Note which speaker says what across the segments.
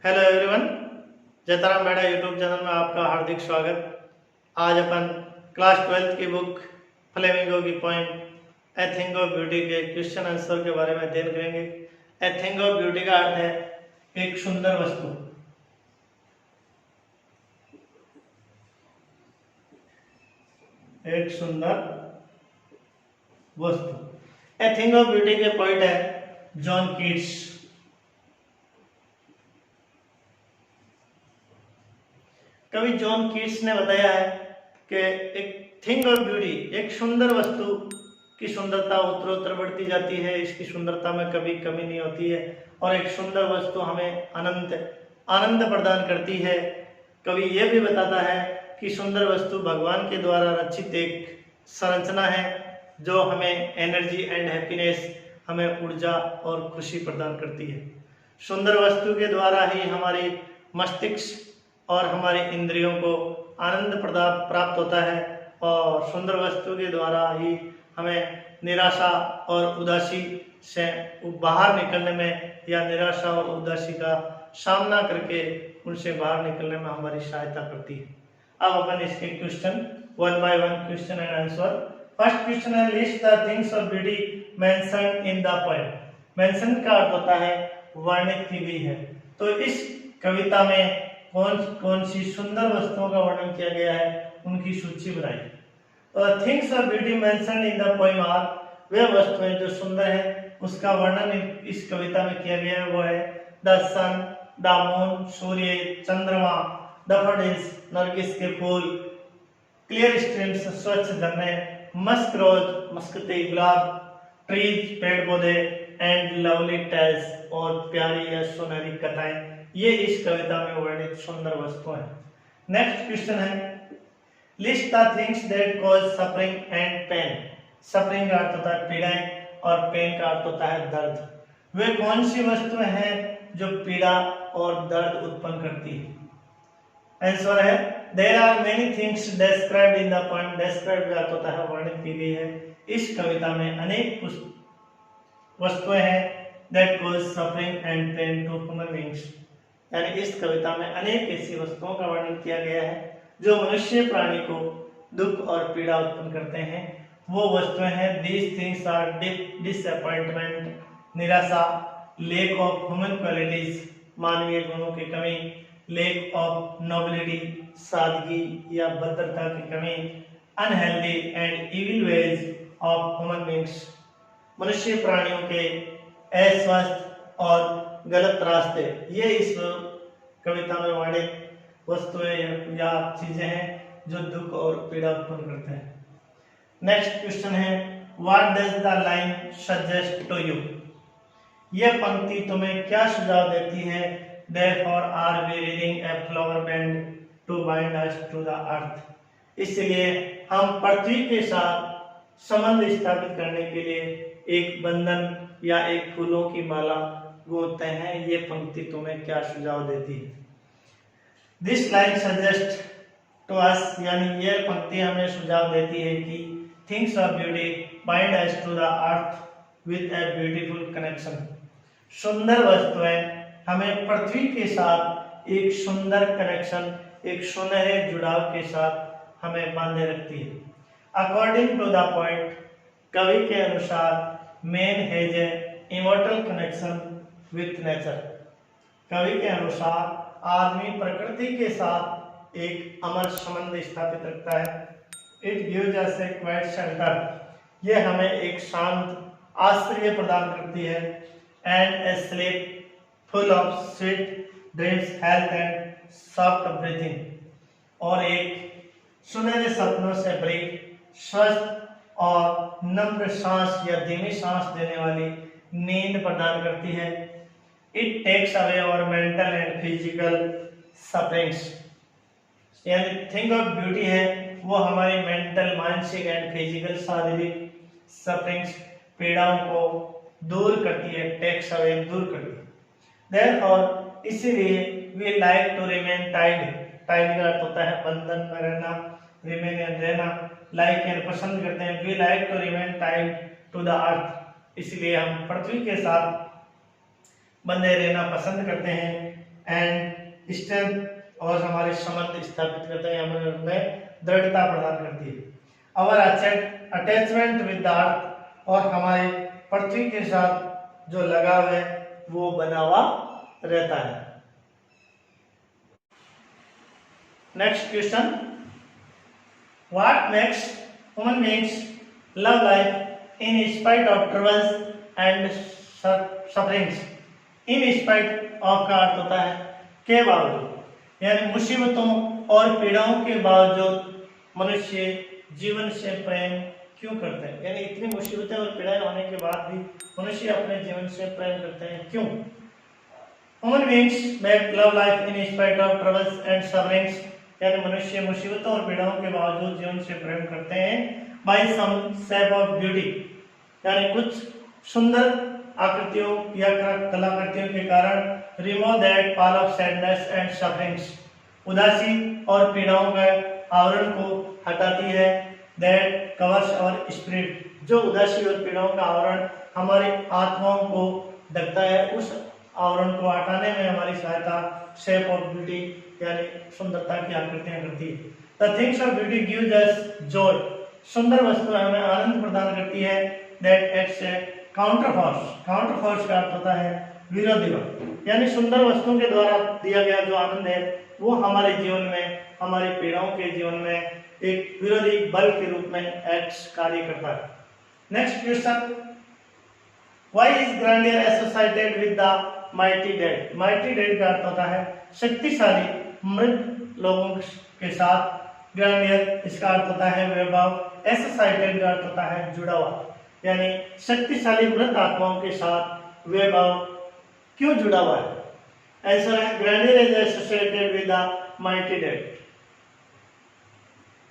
Speaker 1: Hello everyone, जयताराम बेड़ा YouTube channel में आपका हार्दिक स्वागत। आज अपन क्लास 12th की बुक फ्लेमिंगो की poem a thing of beauty के क्वेश्चन आंसर के बारे में अध्ययन करेंगे। ए थिंग ऑफ ब्यूटी का अर्थ है एक सुंदर वस्तु। एक सुंदर वस्तु। ए थिंग ऑफ ब्यूटी के पोइट है जॉन कीट्स। कवि जॉन कीट्स ने बताया है कि एक थिंग ऑफ ब्यूटी, एक सुंदर वस्तु की सुंदरता उत्तरोत्तर बढ़ती जाती है, इसकी सुंदरता में कभी कमी नहीं होती है और एक सुंदर वस्तु हमें आनंद प्रदान करती है। कवि यह भी बताता है कि सुंदर वस्तु भगवान के द्वारा रचित एक संरचना है जो हमें एनर्जी एंड हैप्पीनेस, हमें ऊर्जा और खुशी प्रदान करती है। सुंदर वस्तु के द्वारा ही हमारी मस्तिष्क और हमारे इंद्रियों को आनंद प्राप्त होता है और सुंदर वस्तु के द्वारा ही हमें निराशा और उदासी से बाहर निकलने में या निराशा और उदासी का सामना करके उनसे बाहर निकलने में हमारी सहायता करती है। अब अपन इसके question one by one question and answer. First question है list the things of beauty mentioned in the poem. Mention का अर्थ होता है वर्णित की गई है। तो इस कविता में कौन सी सुंदर वस्तुओं का वर्णन किया गया है, उनकी सूची बनाई। तो things of beauty mentioned in the poem are, वे वस्तुएं जो सुंदर है उसका वर्णन इस कविता में किया गया है। वो है द सन, द मून, सूर्य, चंद्रमा, डैफोडिल्स, नरगिस के फूल, क्लियर स्ट्रीम्स, स्वच्छ झरने, मस्क रोज, मस्कते गुलाब, ट्रीज, पेड़ पौधे, एंड लवली टेल्स, और प्यारी या सुनहरी कथाएं, ये इस कविता में वर्णित सुंदर वस्तु है। नेक्स्ट क्वेश्चन है list the things that cause suffering and pain. Suffering का अर्थ होता है पीड़ाएं और पेन का अर्थ होता है दर्द। वे कौन सी वस्तुएं हैं जो पीड़ा और दर्द उत्पन्न करती है। आंसर है there are many things described in the poem. Described का अर्थ होता है वर्णित की गई है। इस कविता में अनेक वस्तुएं हैं that cause suffering and pain to human beings, यानी इस कविता में अनेक ऐसी वस्तुओं का वर्णन किया गया है जो मनुष्य प्राणी को दुख और पीड़ा उत्पन्न करते हैं। वो वस्तुएं हैं दीज थिंग्स आर डिसअपॉइंटमेंट, निराशा, लेक ऑफ ह्यूमन क्वालिटीज, मानवीय गुणों की कमी, लेक ऑफ नोबिलिटी, सादगी या भद्रता की कमी, unhealthy and evil ways of human beings, मनुष्य प्राणियों के अस्वस्थ और गलत रास्ते, ये इस कविता में वर्णित वस्तुएं या चीजें हैं जो दुख और पीड़ा उत्पन्न करते हैं। नेक्स्ट क्वेश्चन है what does the line suggest to you. यह पंक्ति तुम्हें क्या सुझाव देती है। Therefore are we reading a flower band to bind us to the earth. इसलिए हम पृथ्वी के साथ संबंध स्थापित करने के लिए एक बंधन या एक फूलों की माला गूंथते हैं। ये पंक्ति तुम्हें क्या सुझाव देती है। This line suggest to us, यानी यह पंक्ति हमें सुझाव देती है कि things of beauty bind us to the earth with a beautiful connection. सुंदर वस्तुएं हमें पृथ्वी के साथ एक सुंदर कनेक्शन, एक सुनहरे जुड़ाव के साथ हमें बांधे रखती है। अकॉर्डिंग टू द पॉइंट, कवि के अनुसार man has a immortal connection with nature. कवि के अनुसार आदमी प्रकृति के साथ एक अमर संबंध स्थापित रखता है। It gives us A quite shelter, यह हमें एक शांत आश्रय प्रदान करती है। And A sleep full of sweet dreams, health and soft breathing, और एक सुनहरे सपनों से भरी स्वस्थ और नम्र सांस या धीमी सांस देने वाली नींद प्रदान करती है। It takes away our mental and physical sufferings, यानी थिंग ऑफ ब्यूटी है वो हमारी मेंटल, मानसिक एंड फिजिकल शारीरिक सफरिंग्स, पीड़ाओं को दूर करती है। टेक्स अवे, दूर करती है। देयरफॉर, इसीलिए we like to remain tied. Tied का अर्थ होता है बंधन में रहना, रिमेन रहना, लाइक यानी पसंद करते हैं। We like to remain tied to the earth, इसलिए हम पृथ्वी के साथ बंधे रहना पसंद करते हैं। एंड स्ट्रेंथ, और हमारे संबंध स्थापित करते हैं, हमारे में दृढ़ता प्रदान करती है। अवर अटैचमेंट विद द अर्थ, और हमारे पृथ्वी के साथ जो लगाव है वो बना हुआ रहता है। Next question, what makes human beings love life in spite of troubles and sufferings. In spite of का अर्थ होता है के बावजूद, यानी मुसीबतों और पीड़ाओं के बावजूद मनुष्य जीवन से प्रेम क्यों करते हैं, यानी इतनी मुसीबतें और पीड़ाएं होने के बाद भी मनुष्य अपने जीवन से प्रेम करते हैं, क्यों? Human beings make love life in spite of troubles and sufferings, यानी मनुष्य मुसीबतों और पीड़ाओं के बावजूद जीवन से प्रेम करते हैं by some shape of beauty, यानी कुछ सुंदर आकृतियों या कलाकृतियों के कारण remove that pall of sadness and sufferings, उदासी और पीड़ाओं का आवरण को हटाती है, दैट कवर्स आवर स्पिरिट, जो उदासी और पीड़ाओं का आवरण हमारी आत्माओं को ढकता है, उस आवरण को हटाने में हमारी सहायता शेप ऑफ ब्यूटी यानी सुंदरता की आकृतियां करती है। The things of beauty gives us Joy, सुंदर वस्तुएं हमें आनंद प्रदान करती है, that acts A counter force का अर्थ होता है विरोधी बल, यानी सुंदर वस्तुओं के द्वारा दिया गया जो आनंद है वो हमारे जीवन में, हमारे पीड़ाओं के जीवन में एक विरोधी बल के रूप में एक्ट्स कार्य करता है। Next question, why is grandeur associated with the mighty dead. Mighty dead का अर्थ होता है शक्तिशाली मृत लोगों के साथ, ग्रैंडियर इसका अर्थ होता है वैभव, एसोसिएटेड का अर्थ होता है जुड़ा हुआ, यानी शक्तिशाली मृत आत्माओं के साथ वैभव क्यों जुड़ा हुआ है? आंसर है grandeur is associated with the mighty dead.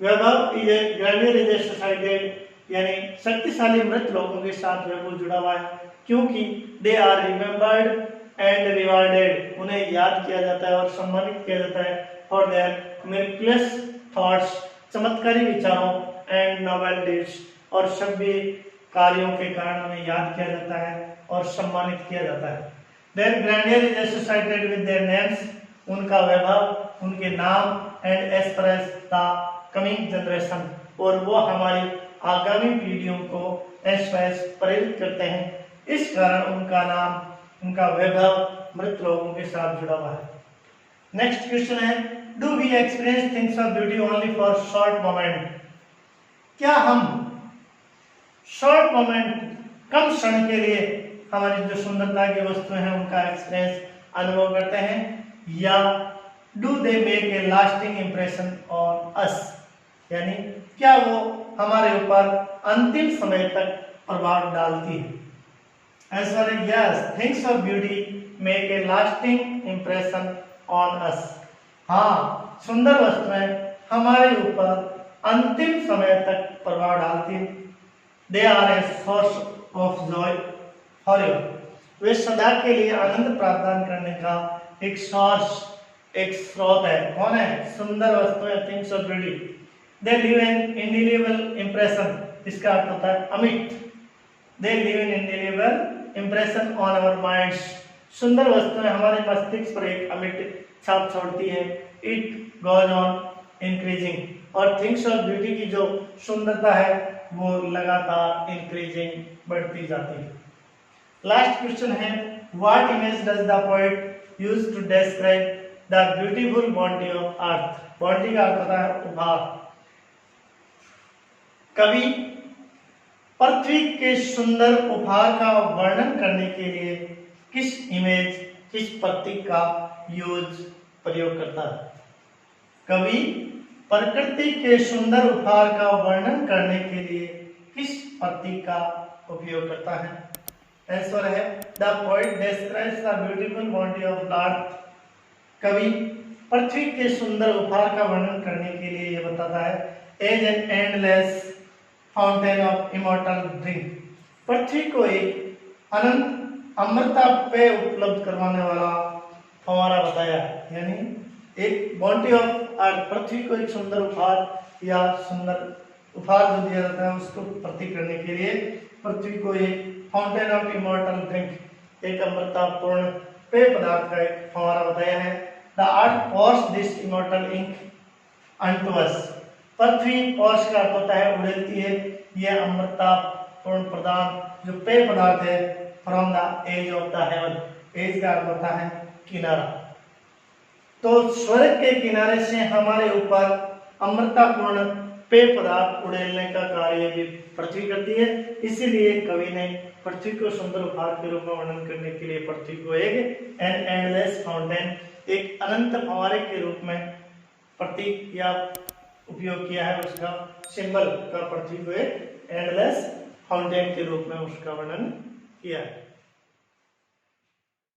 Speaker 1: Vaibhav is grandeur is associated यानी शक्तिशाली मृत लोगों के साथ वैभव जुड़ा हुआ है, क्योंकि they are remembered and rewarded, उन्हें याद किया जाता है और सम्मानित किया जाता है फॉर देयर मिरेकुलस थॉट्स, चमत्कारी विचारों, एंड नोबल डीड्स, और सभ्य कार्यों के कारण उन्हें याद किया जाता है और सम्मानित किया जाता है। Their grandeur is associated with their names, उनका वैभव उनके नाम, and express the coming generation, और वो हमारी आगामी पीढ़ियों को एक्सप्रेस प्रेरित करते हैं, इस कारण उनका नाम, उनका वैभव मृत लोगों के साथ जुड़ा हुआ है। नेक्स्ट क्वेश्चन है, do we experience things of beauty only for short moment. क्या हम शॉर्ट मोमेंट, कम क्षण के लिए हमारी जो सुंदरता की वस्तुएं हैं उनका एक्सपीरियंस अनुभव करते हैं, या do they make a lasting impression on us, यानी क्या वो हमारे ऊपर अंतिम समय तक प्रभाव डालती है? आंसर है yes, things of beauty make a lasting impression on us. हाँ, सुंदर वस्तुएं हमारे ऊपर अंतिम समय तक प्रभाव डालती है। They are a source of joy forever, वे सदा के लिए आनंद प्रदान करने का एक सोर्स, एक स्रोत है। कौन है? सुंदर वस्तुएं, things of beauty. They leave an indelible impression, इसका अर्थ होता है अमिट। They leave an indelible impression on our minds, सुंदर वस्तुएं हमारे मस्तिष्क पर एक अमिट छाप छोड़ती है। इट गोज ऑन इंक्रीजिंग, और थिंग्स ऑफ ब्यूटी की जो सुंदरता है वो लगातार इंक्रीजिंग, बढ़ती जाती है। लास्ट क्वेश्चन है, what image does the poet use to describe the beautiful body of earth. Body का अर्थ होता है उपहार। कवि पृथ्वी के सुंदर उपहार का वर्णन करने के लिए किस इमेज, किस प्रतीक का प्रयोग करता है? कवि प्रकृति के सुंदर उपहार का वर्णन करने के लिए किस प्रतीक का उपयोग करता है? आंसर है the poet describes the beautiful body of अर्थ। कवि पृथ्वी के सुंदर उपहार का वर्णन करने के लिए यह बताता है, as an endless fountain of immortal drink, पृथ्वी को एक अनंत अमृता पेय उपलब्ध करवाने वाला फव्वारा बताया है। यानी एक बॉडी ऑफ अर्थ, पृथ्वी को एक सुंदर उपहार या सुंदर उपहार जो दिया जाता है उसको प्रतीक करने के लिए पृथ्वी को एक फाउंटेन ऑफ इमॉर्टल ड्रिंक, एक अमृतापूर्ण पेय पदार्थ का एक फव्वारा बताया है। The earth pours this immortal ink unto us. पृथ्वी पोर्स का अर्थ होता है उड़ेलती है, यह अमृता पूर्ण पदार्थ जो पेय पदार्थ है from the edge of the heaven. Edge का अर्थ होता है किनारा। तो स्वर्ग के किनारे से हमारे ऊपर अमृतापूर्ण पेय पदार्थ उड़ेलने का कार्य भी पृथ्वी करती है। इसीलिए कवि ने पृथ्वी को सुंदर उपहार के रूप में वर्णन करने के लिए पृथ्वी को एक एन एंडलेस फाउंटेन, एक अनंत फव्वारे के रूप में प्रतीक या उपयोग किया है। उसका सिंबल का पृथ्वी को एक एंडलेस फाउंटेन के रूप में उसका वर्णन किया है।